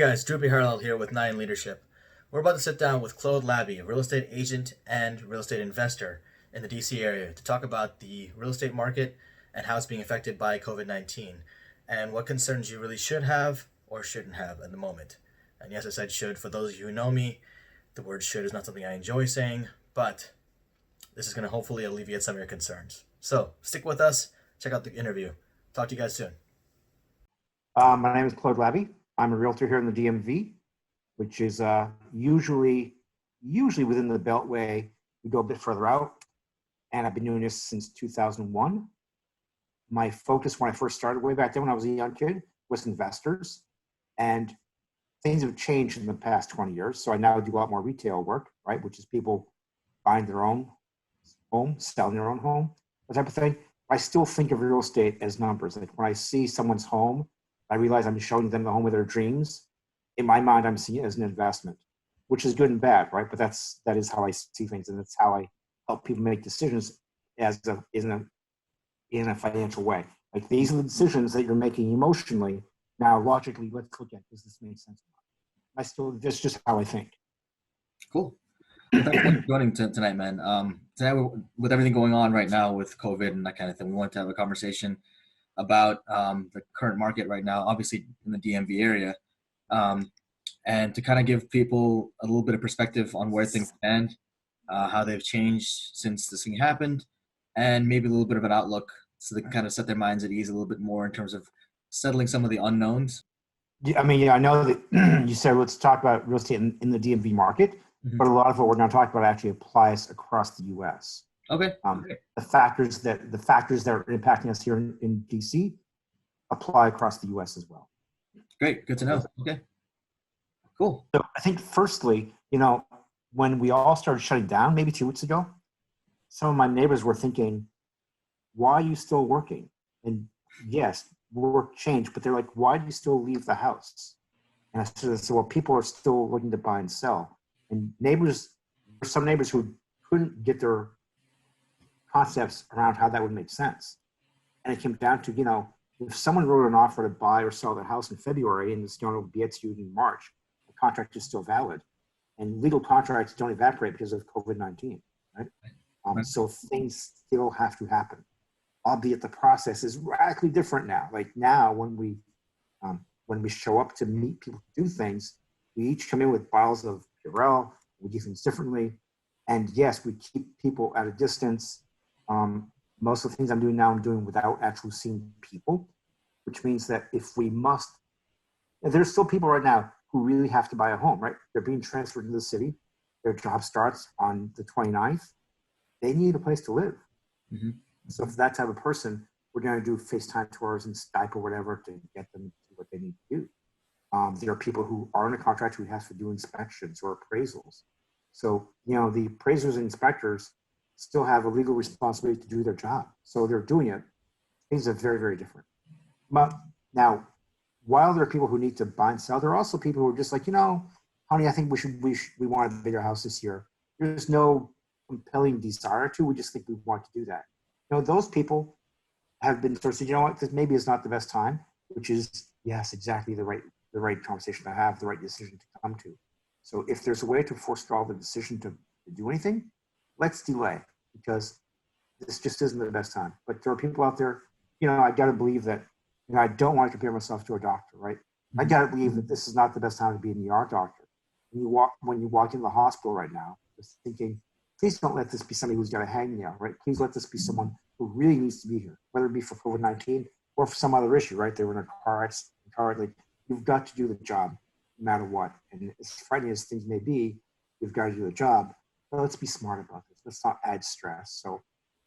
guys, Droopy Harlow here with Nine Leadership. We're about to sit down with Claude Labbe, a real estate agent and real estate investor in the DC area, to talk about the real estate market and how it's being affected by COVID 19 and what concerns you really should have or shouldn't have at the moment. And yes, I said should. For those of you who know me, the word should is not something I enjoy saying, but this is going to hopefully alleviate some of your concerns. So stick with us, check out the interview. Talk to you guys soon. My name is Claude Labbe. I'm a realtor here in the DMV, which is usually within the Beltway. We go a bit further out, and I've been doing this since 2001. My focus when I first started way back then when I was a young kid was investors, and things have changed in the past 20 years. So I now do a lot more retail work, right, which is people buying their own home, selling their own home, that type of thing. I still think of real estate as numbers. Like when I see someone's home, I realize I'm showing them the home of their dreams. In my mind, I'm seeing it as an investment, which is good and bad, right? But that is how I see things, and that's how I help people make decisions in a financial way. Like these are the decisions that you're making emotionally. Now, logically, let's look at does this make sense or not? That's just how I think. Cool. Well, thanks for joining tonight, man. Tonight, with everything going on right now with COVID and that kind of thing, we wanted to have a conversation about the current market right now, obviously in the DMV area, and to kind of give people a little bit of perspective on where things stand, how they've changed since this thing happened, and maybe a little bit of an outlook so they can kind of set their minds at ease a little bit more in terms of settling some of the unknowns. I know that you said let's talk about real estate in the DMV market, but a lot of what we're going to talk about actually applies across the U.S. Okay. The factors that are impacting us here in DC apply across the U.S. as well. Great, good to know. Okay, cool. So I think firstly, when we all started shutting down, maybe 2 weeks ago, some of my neighbors were thinking, "Why are you still working?" And yes, work changed, but they're like, "Why do you still leave the house?" And I said, "Well, people are still looking to buy and sell." And some neighbors who couldn't get their concepts around how that would make sense. And it came down to, if someone wrote an offer to buy or sell their house in February and it's going to be to you in March, the contract is still valid. And legal contracts don't evaporate because of COVID-19, right? So things still have to happen, albeit the process is radically different now. Like now, when we show up to meet people to do things, we each come in with bottles of Purell, we do things differently. And yes, we keep people at a distance. Most of the things I'm doing now, I'm doing without actually seeing people, which means that there's still people right now who really have to buy a home, right? They're being transferred to the city. Their job starts on the 29th. They need a place to live. Mm-hmm. So for that type of person, we're going to do FaceTime tours and Skype or whatever to get them to what they need to do. There are people who are in a contract who have to do inspections or appraisals. So, the appraisers and inspectors still have a legal responsibility to do their job. So they're doing it. Things are very, very different. But now, while there are people who need to buy and sell, there are also people who are just like, honey, I think we want a bigger house this year. There's no compelling desire to, we just think we want to do that. Those people have been sort of saying, what, this maybe is not the best time, which is, yes, exactly the right conversation to have, the right decision to come to. So if there's a way to forestall the decision to do anything, let's delay, because this just isn't the best time. But there are people out there, I got to believe that, I don't want to compare myself to a doctor, right? I got to believe that this is not the best time to be an ER doctor. When you walk into the hospital right now, just thinking, please don't let this be somebody who's got a hangnail, right? Please let this be someone who really needs to be here, whether it be for COVID-19 or for some other issue, right? They were in a car accident, like, you've got to do the job no matter what. And as frightening as things may be, you've got to do the job. But let's be smart about this. Let's not add stress. So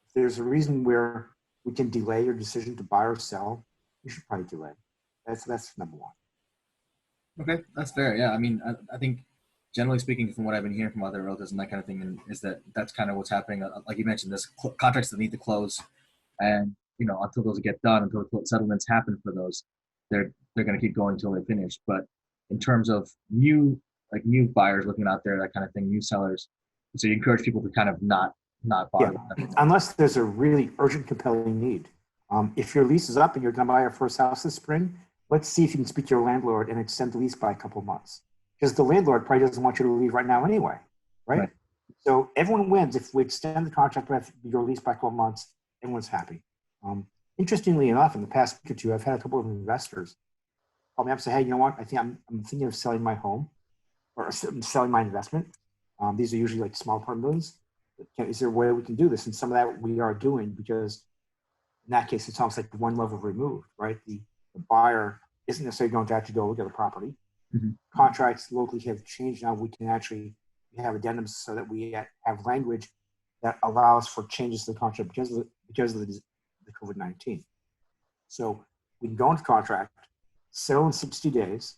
if there's a reason where we can delay your decision to buy or sell, we should probably delay. That's number one. Okay, that's fair. Yeah, I think generally speaking, from what I've been hearing from other realtors and that kind of thing, is that's kind of what's happening. Like you mentioned, there's contracts that need to close, and until those get done, until settlements happen for those, they're going to keep going until they finish. But in terms of new buyers looking out there, that kind of thing, new sellers, so you encourage people to kind of not bother. Yeah, unless there's a really urgent, compelling need. If your lease is up and you're going to buy your first house this spring, let's see if you can speak to your landlord and extend the lease by a couple of months. Because the landlord probably doesn't want you to leave right now anyway, right? Right. So everyone wins if we extend the contract with your lease by 12 months. Everyone's happy. Interestingly enough, in the past week or two, I've had a couple of investors call me up and say, "Hey, you know what? I think I'm thinking of selling my home or selling my investment. These are usually like small apartment buildings. Is there a way we can do this?" And some of that we are doing, because in that case, it's almost like one level removed, right? The buyer isn't necessarily going to have to go look at the property. Mm-hmm. Contracts locally have changed now. We can actually have addendums so that we have language that allows for changes to the contract because of the COVID-19. So we can go into contract, sell in 60 days,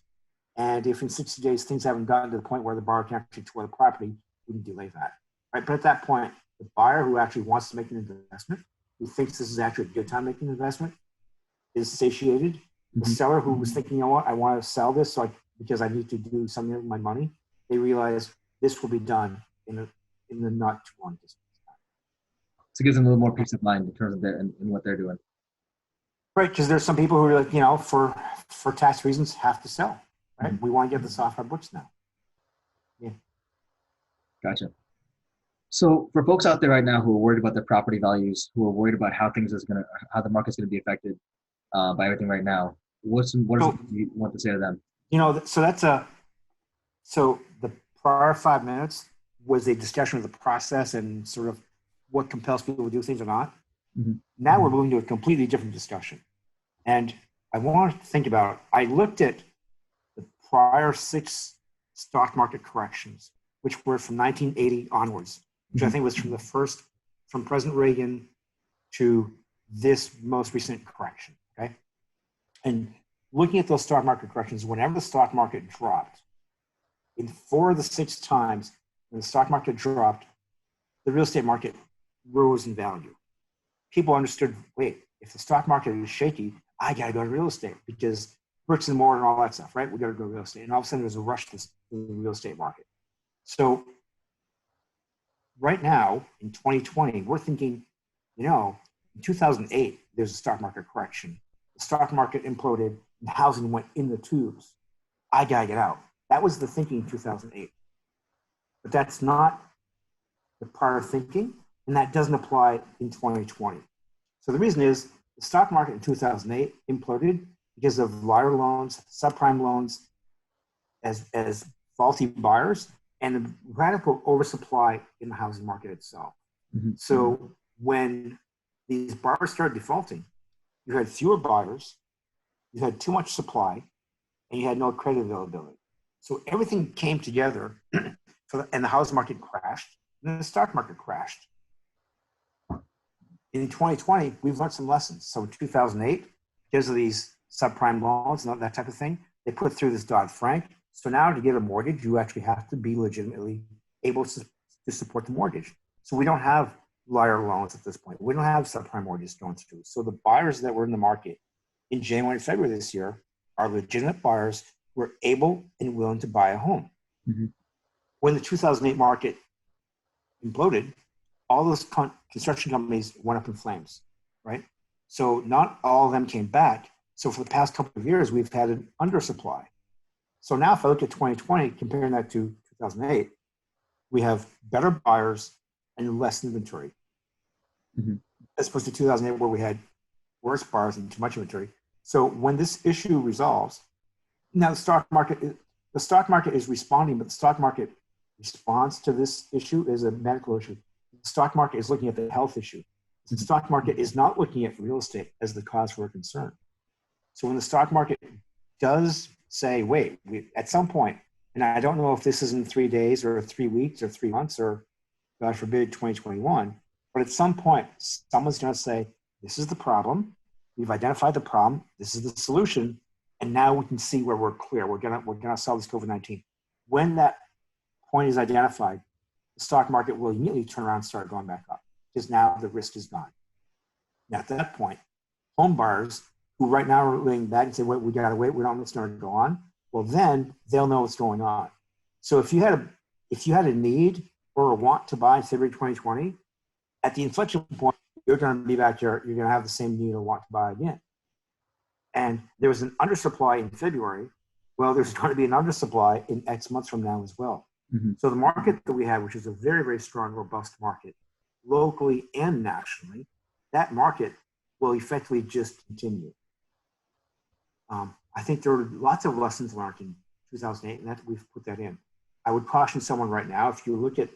and if in 60 days things haven't gotten to the point where the buyer can actually tour the property, we can delay that. Right? But at that point, the buyer who actually wants to make an investment, who thinks this is actually a good time making an investment, is satiated. Mm-hmm. The seller who was thinking, you know what, I want to sell this because I need to do something with my money, they realize this will be done in the not too long distance. So it gives them a little more peace of mind in terms of in what they're doing. Right, because there's some people who are like, for tax reasons have to sell. Right, we want to get this off our books now. Yeah. Gotcha. So for folks out there right now who are worried about their property values, who are worried about how the market's gonna be affected by everything right now, what is it you want to say to them? So the prior 5 minutes was a discussion of the process and sort of what compels people to do things or not. Mm-hmm. Now we're moving to a completely different discussion. And I want to think about, I looked at the prior 6 stock market corrections, which were from 1980 onwards, which I think was from President Reagan to this most recent correction, okay? And looking at those stock market corrections, whenever the stock market dropped, in 4 of the 6 times when the stock market dropped, the real estate market rose in value. People understood, wait, if the stock market is shaky, I got to go to real estate because bricks and mortar and all that stuff, right? We got to go to real estate. And all of a sudden there's a rush to the real estate market. So right now in 2020, we're thinking, in 2008, there's a stock market correction. The stock market imploded and housing went in the tubes. I got to get out. That was the thinking in 2008. But that's not the prior thinking, and that doesn't apply in 2020. So the reason is the stock market in 2008 imploded because of liar loans, subprime loans as faulty buyers, and a radical oversupply in the housing market itself. Mm-hmm. So when these buyers started defaulting, you had fewer buyers, you had too much supply, and you had no credit availability. So everything came together, and the housing market crashed, and the stock market crashed. In 2020, we've learned some lessons. So in 2008, because of these subprime loans and that type of thing, they put through this Dodd-Frank. So now to get a mortgage, you actually have to be legitimately able to support the mortgage. So we don't have liar loans at this point. We don't have subprime mortgages going through. So the buyers that were in the market in January and February this year are legitimate buyers who are able and willing to buy a home. Mm-hmm. When the 2008 market imploded, all those construction companies went up in flames, right? So not all of them came back. So for the past couple of years, we've had an undersupply. So now if I look at 2020, comparing that to 2008, we have better buyers and less inventory. Mm-hmm. As opposed to 2008 where we had worse buyers and too much inventory. So when this issue resolves, now the stock market is responding, but the stock market response to this issue is a medical issue. The stock market is looking at the health issue. The stock market is not looking at real estate as the cause for concern. So when the stock market does say, wait, at some point, and I don't know if this is in 3 days or 3 weeks or 3 months or, God forbid, 2021, but at some point, someone's going to say, this is the problem. We've identified the problem. This is the solution. And now we can see where we're clear. We're gonna solve this COVID-19. When that point is identified, the stock market will immediately turn around and start going back up because now the risk is gone. Now at that point, home buyers who right now are laying back and say, wait, we gotta wait, we don't know what's going to go on. Well, then they'll know what's going on. So if you had a need or a want to buy in February 2020, at the inflection point, you're going to be back here, you're going to have the same need or want to buy again. and there was an undersupply in February. Well, there's going to be an undersupply in X months from now as well. Mm-hmm. So the market that we have, which is a very, very strong, robust market, locally and nationally, that market will effectively just continue. I think there are lots of lessons learned in 2008, and that we've put that in. I would caution someone right now, if you look at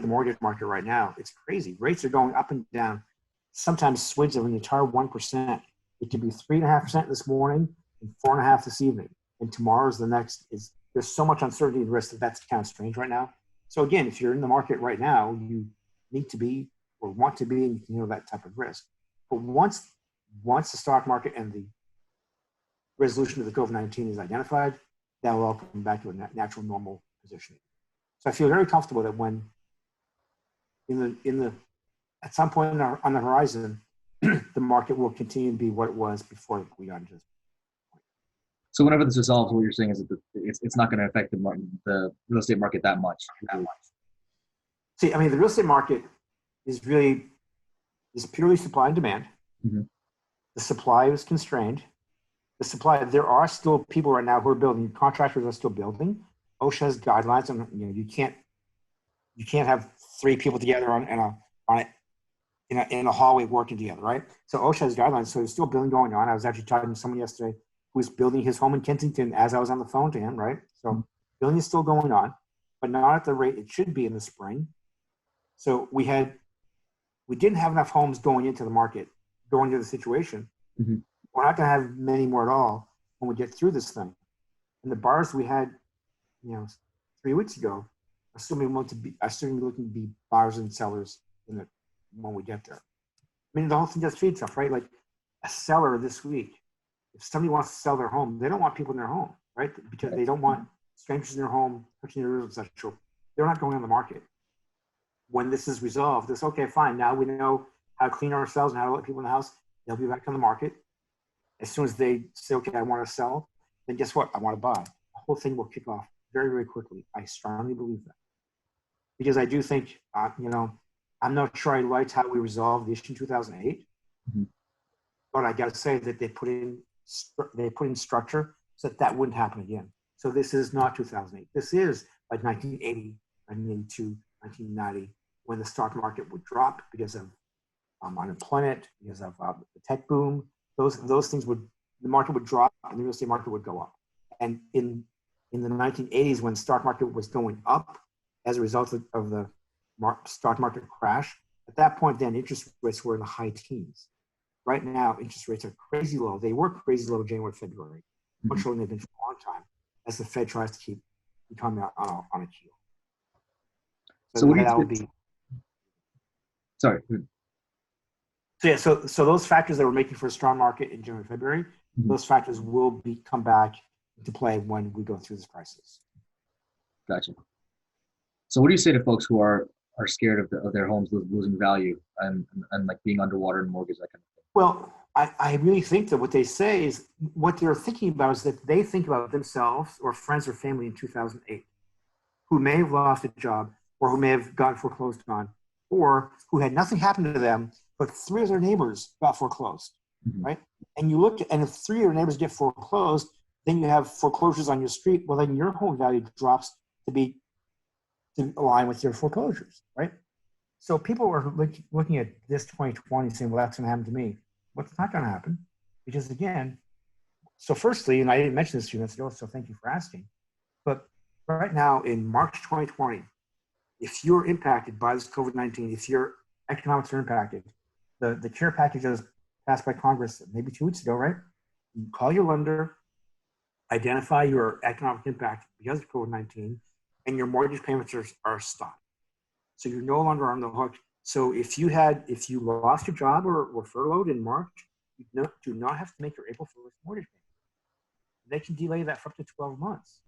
the mortgage market right now, it's crazy. Rates are going up and down, sometimes swings of an entire 1%. It could be 3.5% this morning and 4.5% this evening. And tomorrow's the next. There's so much uncertainty and risk that's kind of strange right now. So again, if you're in the market right now, you need to be or want to be, and you can handle that type of risk. But once the stock market and the resolution of the COVID-19 is identified, that will all come back to a natural, normal positioning. So I feel very comfortable that when at some point on the horizon, the market will continue to be what it was before we got into this. So whenever this resolves, what you're saying is that it's not going to affect the real estate market that much. See, I mean, the real estate market is purely supply and demand. Mm-hmm. The supply is constrained. There are still people right now who are building. Contractors are still building. OSHA has guidelines, and you can't have 3 people together in a hallway working together, right? So OSHA has guidelines, so there's still building going on. I was actually talking to someone yesterday who was building his home in Kensington as I was on the phone to him, right? So building is still going on, but not at the rate it should be in the spring. So we didn't have enough homes going into the market, going into the situation. Mm-hmm. We're not going to have many more at all when we get through this thing. And the buyers we had, 3 weeks ago, are still looking to be buyers and sellers when we get there. I mean, the whole thing does feed stuff, right? Like a seller this week, if somebody wants to sell their home, they don't want people in their home, right? Because they don't want strangers in their home touching their rooms, etc. They're not going on the market. When this is resolved, it's okay, fine. Now we know how to clean ourselves and how to let people in the house. They'll be back on the market. As soon as they say, okay, I want to sell, then guess what? I want to buy. The whole thing will kick off very, very quickly. I strongly believe that. Because I do think, I'm not sure I liked how we resolved the issue in 2008, mm-hmm. but I got to say that they put in structure so that wouldn't happen again. So this is not 2008. This is like 1980, 1982, 1990, when the stock market would drop because of unemployment, because of the tech boom. Those things the market would drop and the real estate market would go up. And in the 1980s, when the stock market was going up as a result of the stock market crash, at that point then interest rates were in the high teens. Right now, interest rates are crazy low. They were crazy low January, February, much lower than they've been for a long time, as the Fed tries to keep becoming on a keel. So what do you be? Sorry. So yeah, so those factors that were making for a strong market in January, February, mm-hmm. those factors will come back into play when we go through this crisis. Gotcha. So what do you say to folks who are scared of their homes losing value and like being underwater in mortgage, that kind of thing? Well, I really think that what they say is what they're thinking about is that they think about themselves or friends or family in 2008 who may have lost a job or who may have gotten foreclosed on or who had nothing happen to them, but 3 of their neighbors got foreclosed, mm-hmm. right? And you look, and if 3 of your neighbors get foreclosed, then you have foreclosures on your street. Well, then your home value drops to align with your foreclosures, right? So people are looking at this 2020 saying, well, that's going to happen to me. Well, it's not going to happen because again, so firstly, and I didn't mention this a few minutes ago, so thank you for asking, but right now in March 2020, if you're impacted by this COVID-19, if your economics are impacted, the care package that was passed by Congress maybe 2 weeks ago, right? You call your lender, identify your economic impact because of COVID-19, and your mortgage payments are stopped. So you're no longer on the hook. So if you lost your job or were furloughed in March, you do not have to make your April 1st mortgage payment. They can delay that for up to 12 months.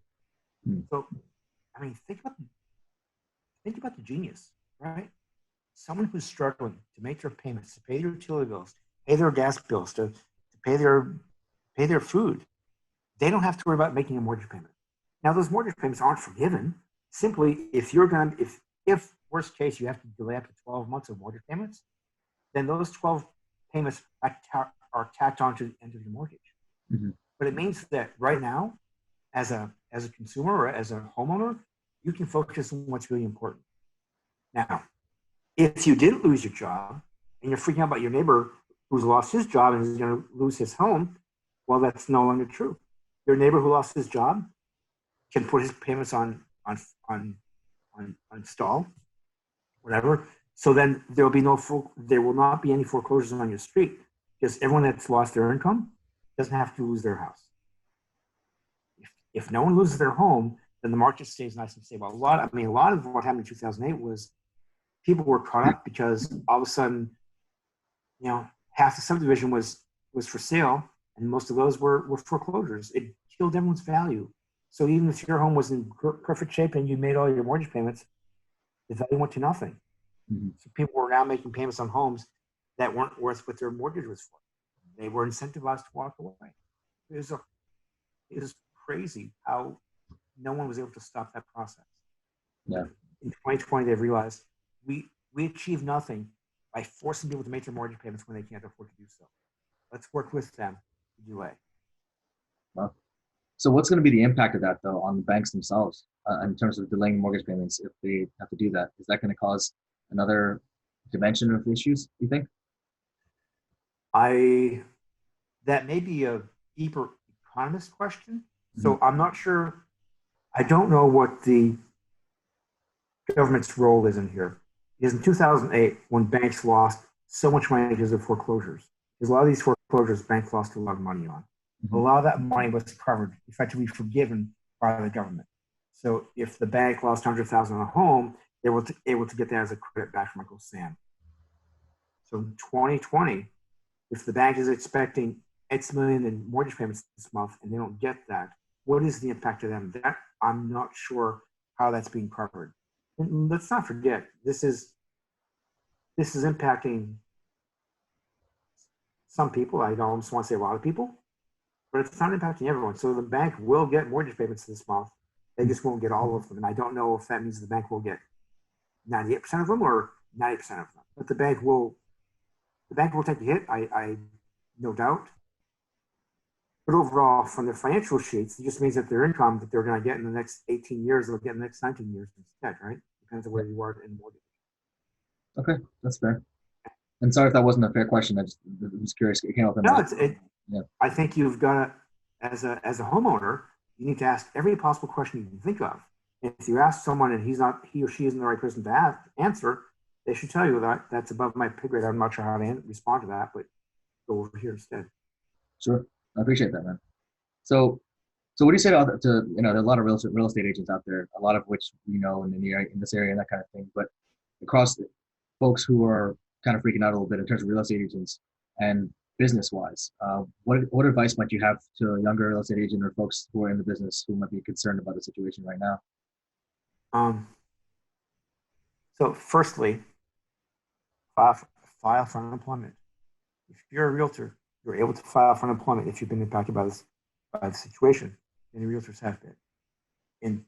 So, I mean, think about the genius, right? Someone who's struggling to make their payments, to pay their utility bills, pay their gas bills, to pay their food. They don't have to worry about making a mortgage payment. Now, those mortgage payments aren't forgiven. Simply, if worst case, you have to delay up to 12 months of mortgage payments, then those 12 payments are tacked onto the end of your mortgage. But it means that right now, as a consumer or as a homeowner, you can focus on what's really important. Now, if you didn't lose your job and you're freaking out about your neighbor who's lost his job and is going to lose his home, well, that's no longer true. Your neighbor who lost his job can put his payments on stall, whatever. So then there will not be any foreclosures on your street because everyone that's lost their income doesn't have to lose their house. If no one loses their home, then the market stays nice and stable. A lot of what happened in 2008 was people were caught up because all of a sudden, half the subdivision was for sale, and most of those were foreclosures. It killed everyone's value. So even if your home was in perfect shape and you made all your mortgage payments, the value went to nothing. So people were now making payments on homes that weren't worth what their mortgage was for. They were incentivized to walk away. It was crazy how no one was able to stop that process. Yeah. In 2020, they've realized we achieve nothing by forcing people to make their mortgage payments when they can't afford to do so. Let's work with them to delay. Wow. So what's going to be the impact of that, though, on the banks themselves in terms of delaying mortgage payments if they have to do that? Is that going to cause another dimension of issues, you think? That may be a deeper economist question. So I'm not sure. I don't know what the government's role is in here. Because in 2008, when banks lost so much money because of foreclosures, because a lot of these foreclosures, banks lost a lot of money on. A lot of that money was covered, effectively forgiven by the government. So if the bank lost $100,000 on a home, they were able to get that as a credit back from Uncle Sam. So in 2020, if the bank is expecting X million in mortgage payments this month and they don't get that, what is the impact to them? That I'm not sure how that's being covered. And let's not forget, this is impacting some people. I don't just want to say a lot of people, but it's not impacting everyone. So the bank will get mortgage payments this month. They just won't get all of them. And I don't know if that means the bank will get 98% of them or 90% of them. But the bank will take a hit, I no doubt. But overall, from their financial sheets, it just means that their income that they're going to get in the next 18 years, they'll get in the next 19 years instead, right? Depends on where you are in mortgage. Okay, that's fair. And sorry if that wasn't a fair question. I was curious. It came up in yeah. I think you've got to, as a homeowner, you need to ask every possible question you can think of. If you ask someone and he or she isn't the right person to answer, they should tell you that that's above my pay grade. I'm not sure how to respond to that, but go over here instead. Sure, I appreciate that, man. So what do you say to there are a lot of real estate agents out there, a lot of which we know in this area and that kind of thing, but across the folks who are kind of freaking out a little bit in terms of real estate agents and business-wise, what advice might you have to a younger real estate agent or folks who are in the business who might be concerned about the situation right now? So firstly, file for unemployment. If you're a realtor, you're able to file for unemployment if you've been impacted by the situation. Many realtors have been.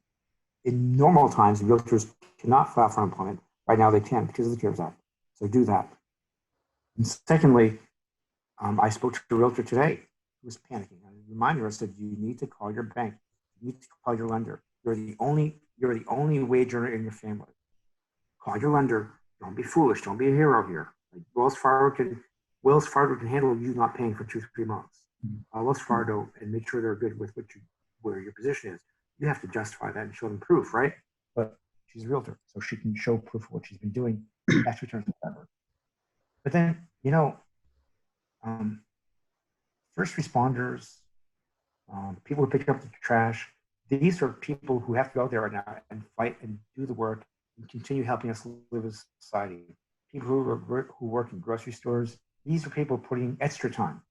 In normal times, realtors cannot file for unemployment. Right now they can because of the CARES Act. So do that. And secondly, I spoke to a realtor today who was panicking. I reminded her, I said, you need to call your bank. You need to call your lender. You're the only wage earner in your family. Call your lender. Don't be foolish. Don't be a hero here. Like Wells Fargo can handle you not paying for 2-3 months. Wells Fargo, and make sure they're good with where your position is. You have to justify that and show them proof, right? But she's a realtor, so she can show proof of what she's been doing, tax returns, whatever. But then, first responders, people who pick up the trash, these are people who have to go out there right now and fight and do the work and continue helping us live as a society. People who work in grocery stores, these are people putting extra time.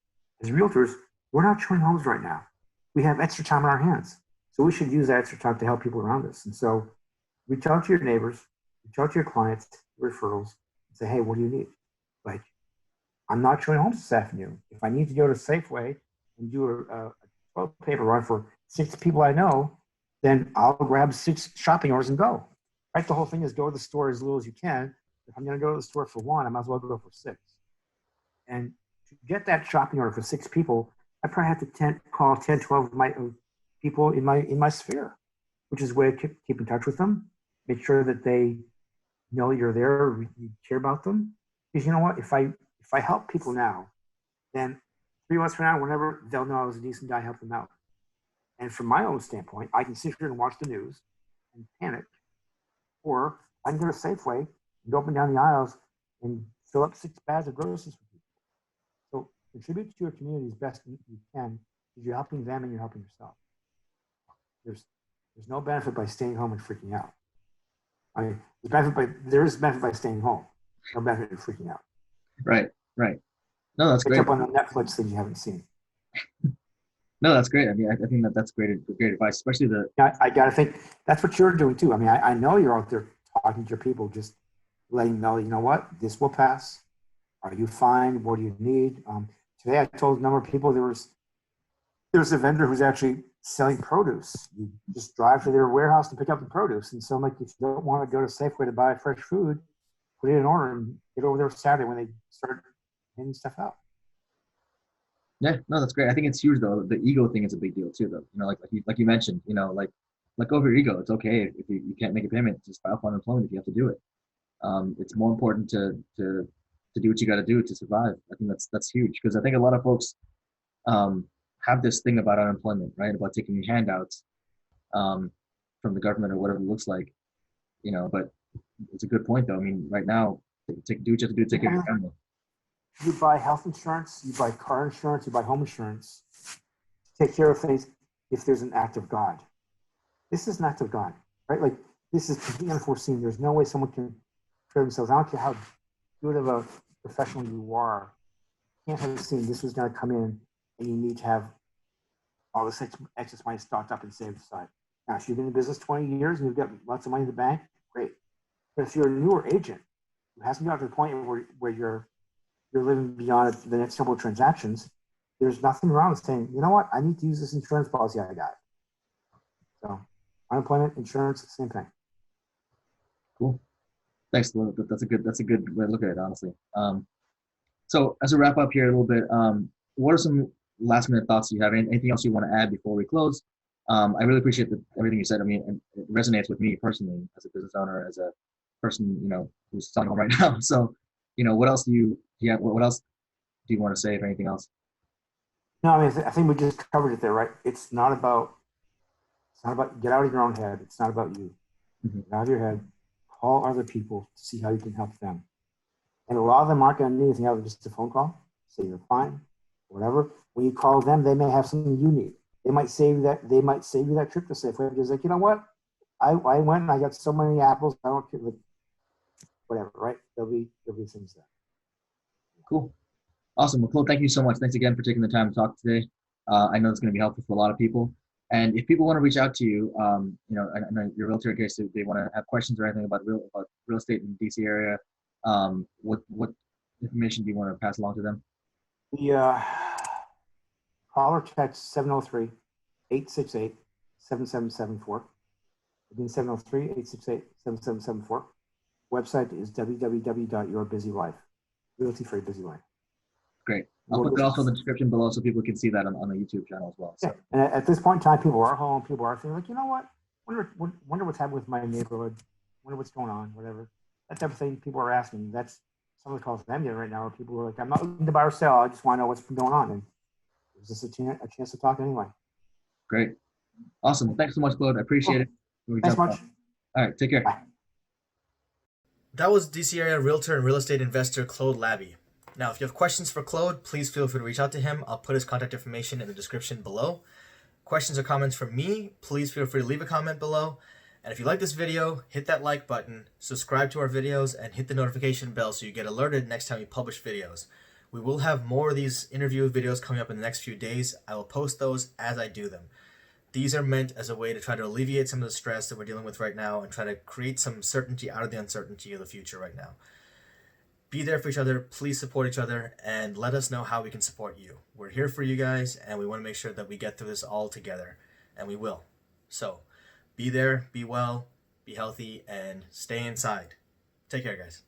As realtors, we're not showing homes right now. We have extra time on our hands. So we should use that extra time to help people around us. And so reach out to your neighbors, reach out to your clients, referrals, and say, hey, what do you need? Like, I'm not showing homes this afternoon. If I need to go to Safeway and do a toilet paper run for 6 people I know, then I'll grab 6 shopping orders and go. Right? The whole thing is go to the store as little as you can. If I'm going to go to the store for 1, I might as well go for 6. And to get that shopping order for 6 people, I probably have to call 10, 12 of my people in my sphere, which is a way to keep in touch with them, make sure that they know you're there, you care about them. Because you know what, if I help people now, then 3 months from now, whenever, they'll know I was a decent guy, help them out. And from my own standpoint, I can sit here and watch the news and panic, or I can go to Safeway and go up and down the aisles and fill up 6 bags of groceries for people. So contribute to your community as best you can, because you're helping them and you're helping yourself. There's no benefit by staying home and freaking out. I mean, there is benefit by staying home. No benefit in freaking out. Right. No, that's Catch great. up on the Netflix things you haven't seen. No, that's great. I mean, I think that's great advice, especially the. I got to think that's what you're doing too. I mean, I know you're out there talking to your people, just letting them know, you know what, this will pass. Are you fine? What do you need? Today, I told a number of people there was a vendor who's actually selling produce. You just drive to their warehouse and pick up the produce. And so I'm like, if you don't want to go to Safeway to buy fresh food, put it in order and get over there Saturday when they start handing stuff out. Yeah, no, that's great. I think it's huge though. The ego thing is a big deal too, though. You know, like you mentioned, you know, like let go of your ego. It's okay if you can't make a payment, just file for unemployment if you have to do it. It's more important to do what you got to do to survive. I think that's huge, because I think a lot of folks have this thing about unemployment, right? About taking handouts from the government or whatever it looks like, you know. But it's a good point though. I mean, right now, do what you have to do to take care of your family. You buy health insurance, you buy car insurance, you buy home insurance. Take care of things if there's an act of God. This is an act of God, right? Like, this is completely unforeseen. There's no way someone can prepare themselves. I don't care how good of a professional you are. You can't have seen this was going to come in and you need to have all this excess money stocked up and saved aside. Now, if you've been in business 20 years and you've got lots of money in the bank, great. But if you're a newer agent who hasn't got to the point where you're living beyond the next couple of transactions, there's nothing wrong with saying, you know what, I need to use this insurance policy I got. So unemployment insurance, same thing. Cool. Thanks. That's a good way to look at it, honestly. So as a wrap up here a little bit, what are some last minute thoughts you have? Anything else you want to add before we close? I really appreciate everything you said. I mean, it resonates with me personally as a business owner, as a person, you know, who's selling home right now. So, you know, what else what else do you want to say, if anything else? No, I mean, I think we just covered it there, right? It's not about get out of your own head. It's not about you. Mm-hmm. Get out of your head. Call other people to see how you can help them. And a lot of them aren't going to need anything other than just a phone call. Say you're fine, whatever. When you call them, they may have something you need. They might save you that trip to Safeway, because like, you know what? I went and I got so many apples. I don't care, like, whatever, right? There'll be things there. Cool. Awesome. Well, Claude, thank you so much. Thanks again for taking the time to talk today. I know it's going to be helpful for a lot of people. And if people want to reach out to you, you know, I know you're a realtor, in case they want to have questions or anything about real estate in the DC area, what information do you want to pass along to them? The call or text 703-868-7774. Again, 703-868-7774. Website is www.yourbusylife. Realty for your busy life. Great. I'll put that also in the description below so people can see that on the YouTube channel as well. So. Yeah. And at this point in time, people are home. People are feeling like, you know what? Wonder what's happening with my neighborhood. Wonder what's going on. Whatever. That type of thing. People are asking. That's some of the calls I'm getting right now. Where people are like, I'm not looking to buy or sell. I just want to know what's been going on. And is this a chance to talk anyway? Great. Awesome. Well, thanks so much, Claude. I appreciate it. Thanks much. All right. Take care. Bye. That was DC area realtor and real estate investor Claude Labbe. Now, if you have questions for Claude, please feel free to reach out to him. I'll put his contact information in the description below. Questions or comments from me, please feel free to leave a comment below. And if you like this video, hit that like button, subscribe to our videos, and hit the notification bell so you get alerted next time we publish videos. We will have more of these interview videos coming up in the next few days. I will post those as I do them. These are meant as a way to try to alleviate some of the stress that we're dealing with right now and try to create some certainty out of the uncertainty of the future right now. Be there for each other, please support each other, and let us know how we can support you. We're here for you guys, and we want to make sure that we get through this all together, and we will. So, be there, be well, be healthy, and stay inside. Take care, guys.